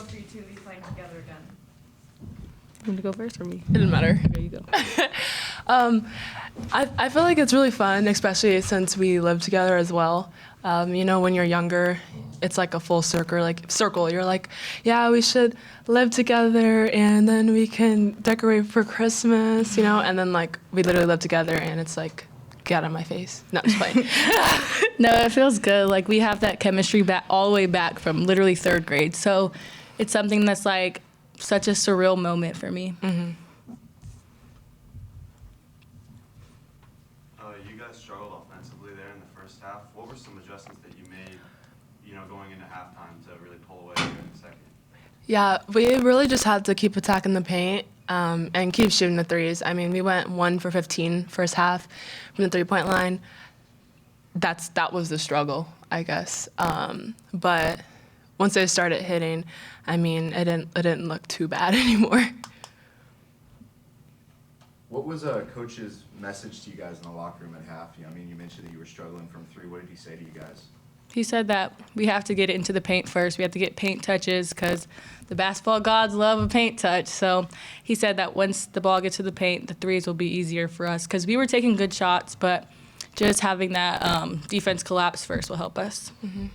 for you two to be playing together again? You want to go first or me? It doesn't matter. Okay, you go. I feel like it's really fun, especially since we live together as well. When you're younger, it's like a full circle. You're like, yeah, we should live together, and then we can decorate for Christmas, and then we literally live together, and it's like, get out of my face. No, just playing. No, it feels good. Like, we have that chemistry back all the way back from literally third grade. So it's something that's like such a surreal moment for me. Mm-hmm. You guys struggled offensively there in the first half. What were some adjustments that you made, going into halftime to really pull away in the second? Yeah, we really just had to keep attacking the paint and keep shooting the threes. I mean, we went 1 for 15 first half from the three-point line. That was the struggle, I guess. But once they started hitting, I mean, it didn't look too bad anymore. What was Coach's message to you guys in the locker room at half? You mentioned that you were struggling from three. What did he say to you guys? He said that we have to get it into the paint first. We have to get paint touches because the basketball gods love a paint touch. So he said that once the ball gets to the paint, the threes will be easier for us because we were taking good shots, but just having that defense collapse first will help us. Mm-hmm.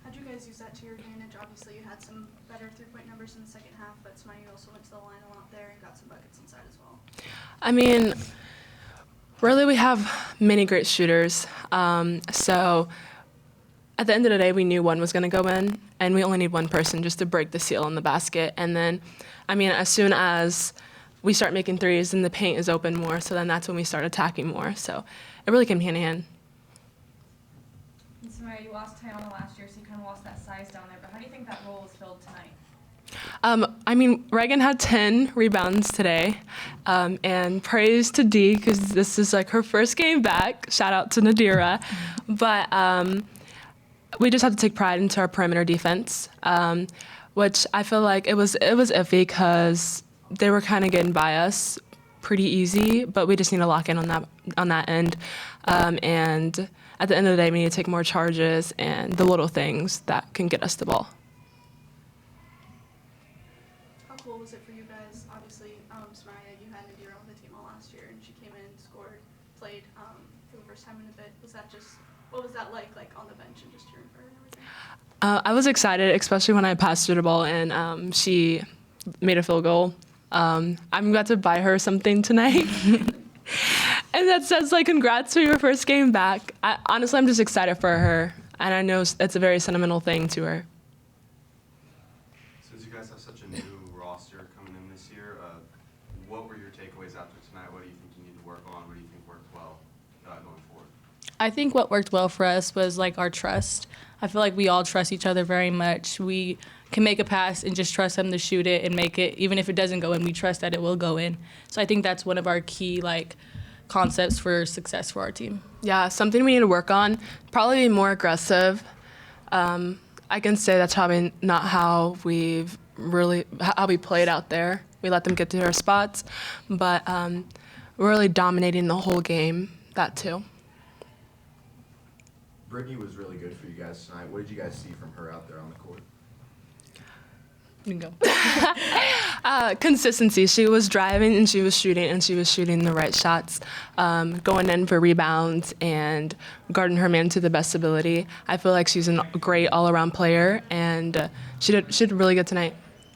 How'd you guys use that to your advantage? Obviously, you had some better three-point numbers in the second half, but Sania also went to the line a lot there and got some buckets inside as well. I mean, really, we have many great shooters. So at the end of the day, we knew one was going to go in, and we only need one person just to break the seal in the basket. And then, as soon as we start making threes and the paint is open more, so then that's when we start attacking more. So it really came hand in hand. And Sania, you lost Tiana last year, so you kind of lost that size down there. But how do you think that role is filled tonight? Reagan had 10 rebounds today, and praise to Dee because this is her first game back. Shout out to Nadira. But we just have to take pride into our perimeter defense, which I feel like it was iffy because they were kind of getting by us pretty easy, but we just need to lock in on that end. And at the end of the day, we need to take more charges and the little things that can get us the ball. How cool was it for you guys? Obviously, Sania, you had Nadira on the team all last year, and she came in, scored, played for the first time in a bit. What was that like on the bench and just cheering for her and everything? I was excited, especially when I passed her the ball and she made a field goal. I'm about to buy her something tonight. And that says, congrats for your first game back. Honestly, I'm just excited for her, and I know it's a very sentimental thing to her. Since you guys have such a new roster coming in this year, what were your takeaways after tonight? What do you think you need to work on? What do you think worked well going forward? I think what worked well for us was our trust. I feel like we all trust each other very much. We can make a pass and just trust them to shoot it and make it. Even if it doesn't go in, we trust that it will go in. So I think that's one of our key concepts for success for our team. Yeah, something we need to work on. Probably be more aggressive. I can say that's probably not how we played out there. We let them get to their spots, but we're really dominating the whole game. That too. Brittany was really good for you guys tonight. What did you guys see from her out there on the court? You can go. Consistency. She was driving and she was shooting the right shots, going in for rebounds and guarding her man to the best ability. I feel like she's a great all-around player, and she did really good tonight.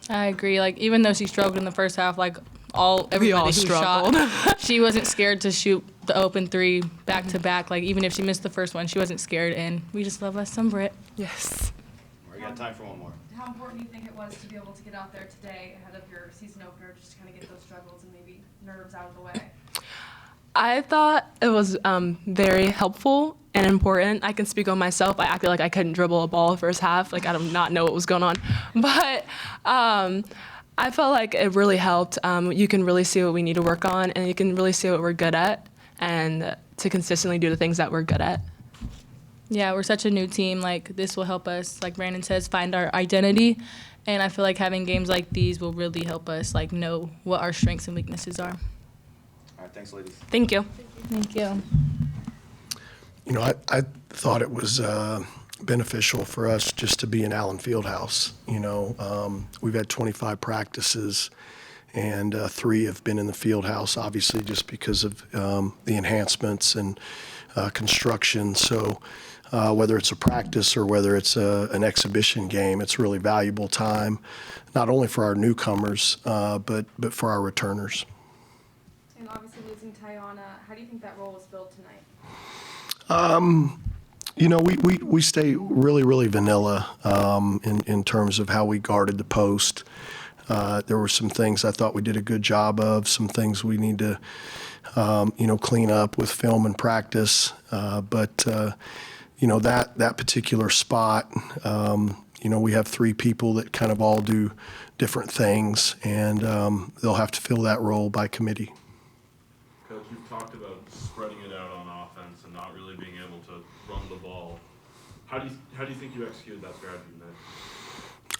I agree. Even though she struggled in the first half, everybody who struggled. shot, she wasn't scared to shoot the open three back to back. Even if she missed the first one, she wasn't scared, and we just love us some Britt. Yes. We got time for one more. How important do you think it was to be able to get out there today ahead of your season opener, just to kind of get those struggles and maybe nerves out of the way? I thought it was very helpful and important. I can speak on myself. I acted like I couldn't dribble a ball the first half. I did not know what was going on. But I felt like it really helped. You can really see what we need to work on, and you can really see what we're good at, and to consistently do the things that we're good at. Yeah, we're such a new team. This will help us, like Brandon says, find our identity. And I feel like having games like these will really help us, know what our strengths and weaknesses are. All right, thanks, ladies. Thank you. Thank you. I thought it was beneficial for us just to be in Allen Fieldhouse. We've had 25 practices, and 3 have been in the field house, obviously just because of the enhancements and construction. So whether it's a practice or whether it's an exhibition game, it's really valuable time, not only for our newcomers, but for our returners. And obviously losing Tiana, how do you think that role was filled tonight? We stay really, really vanilla in terms of how we guarded the post. There were some things I thought we did a good job of, some things we need to, clean up with film and practice. But that particular spot, we have 3 people that kind of all do different things, and they'll have to fill that role by committee. Coach, you've talked about spreading it out on offense and not really being able to run the ball. How do you think you executed that strategy tonight?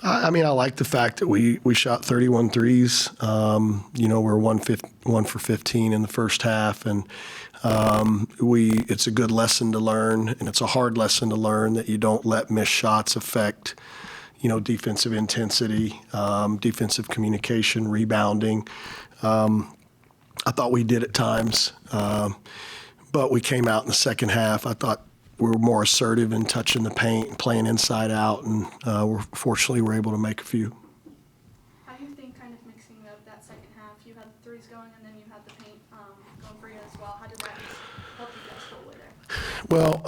I like the fact that we shot 31 threes. We're 1 for 15 in the first half, and it's a good lesson to learn, and it's a hard lesson to learn that you don't let missed shots affect, defensive intensity, defensive communication, rebounding. I thought we did at times, but we came out in the second half. I thought we were more assertive in touching the paint and playing inside out, and fortunately we're able to make a few. How do you think kind of mixing up that second half, you had the threes going and then you had the paint going for you as well, how did that help you guys go away there? Well,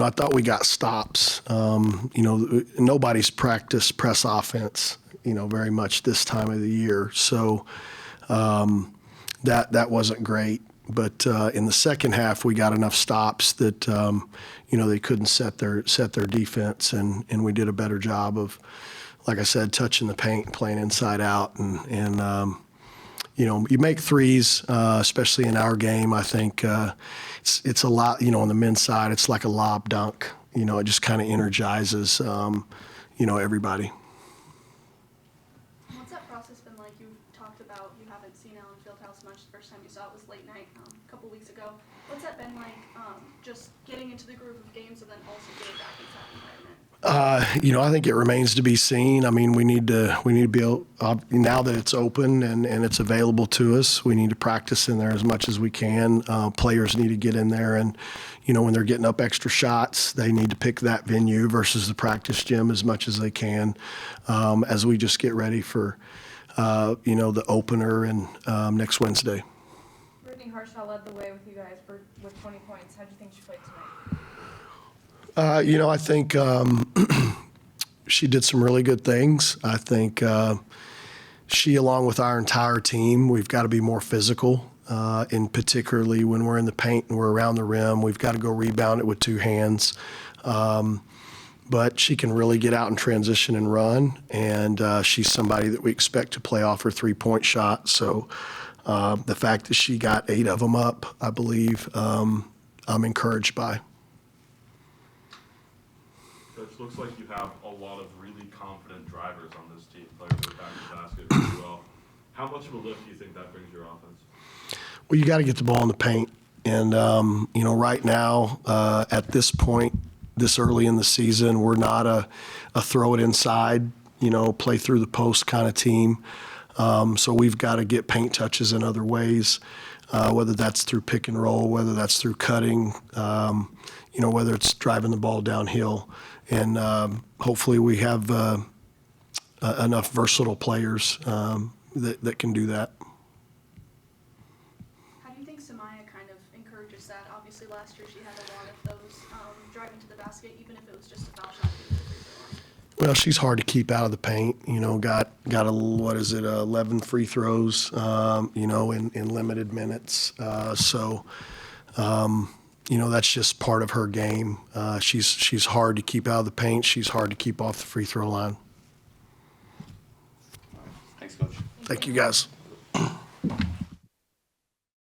I thought we got stops. Nobody's practiced press offense, very much this time of the year. So that wasn't great. But in the second half, we got enough stops that they couldn't set their defense, and we did a better job of, like I said, touching the paint, playing inside out, and you make threes, especially in our game. I think it's a lot. On the men's side, it's like a lob dunk. It just kind of energizes everybody. What's that process been like? You talked about you haven't seen Allen Fieldhouse much. The first time you saw it was late night a couple weeks ago. What's that been like, just getting into the groove of games and then also getting back into that environment? I think it remains to be seen. We need to be able, now that it's open and it's available to us, we need to practice in there as much as we can. Players need to get in there, and when they're getting up extra shots, they need to pick that venue versus the practice gym as much as they can, as we just get ready for the opener and next Wednesday. Brittany Harshaw led the way with you guys with 20 points. How do you think she played tonight? I think she did some really good things. I think she, along with our entire team, we've got to be more physical, and particularly when we're in the paint and we're around the rim, we've got to go rebound it with 2 hands. But she can really get out in transition and run, and she's somebody that we expect to play off her 3-point shot. So the fact that she got 8 of them up, I believe, I'm encouraged by. Coach, looks like you have a lot of really confident drivers on this team, players that attack the basket really well. How much of a lift do you think that brings your offense? Well, you got to get the ball in the paint. And, right now, at this point, this early in the season, we're not a throw it inside, play through the post kind of team. So we've got to get paint touches in other ways, whether that's through pick and roll, whether that's through cutting, whether it's driving the ball downhill. And hopefully we have enough versatile players that can do that. How do you think Sania kind of encourages that? Obviously last year she had a lot of those driving to the basket, even if it was just a foul shot. Well, she's hard to keep out of the paint. Got 11 free throws, in limited minutes. So that's just part of her game. She's hard to keep out of the paint. She's hard to keep off the free throw line. Thanks, Coach. Thank you, guys.